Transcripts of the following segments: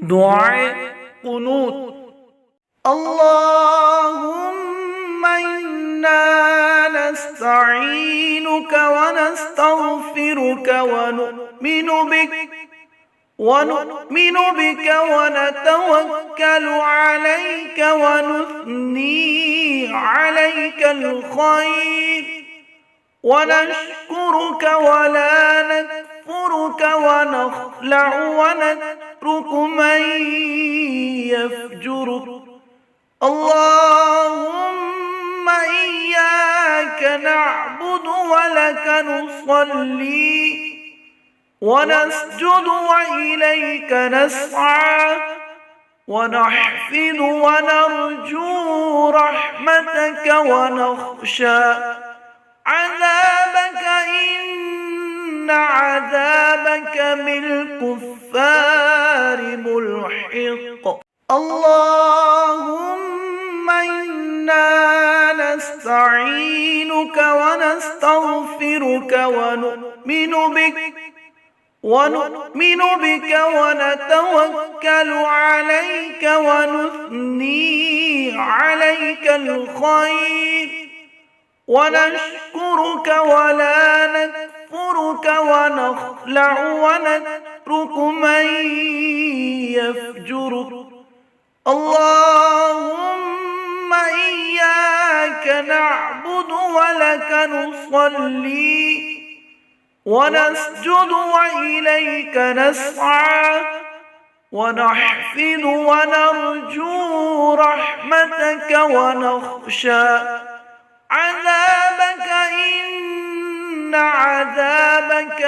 دعاء قنوت. اللهم إنا نستعينك ونستغفرك ونؤمن بك ونتوكل عليك ونثني عليك الخير ونشكرك ولا نكفرك ونخلع ونترك من يفجرك. اللهم إياك نعبد ولك نصلي ونسجد وإليك نسعى ونحفظ ونرجو رحمتك ونخشى عذابك إن عذابك بالكفار ملحق. اللهم إنا نستعينك ونستغفرك ونؤمن بك ونتوكل عليك ونثني عليك الخير ونشكرك ولا نكفرك ونخلع ونترك من يفجرك. اللهم إياك نعبد ولك نصلي ونسجد وإليك نسعى ونحفظ ونرجو رحمتك ونخشى عذابك إن عذابك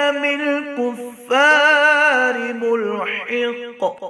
بالكفار ملحق.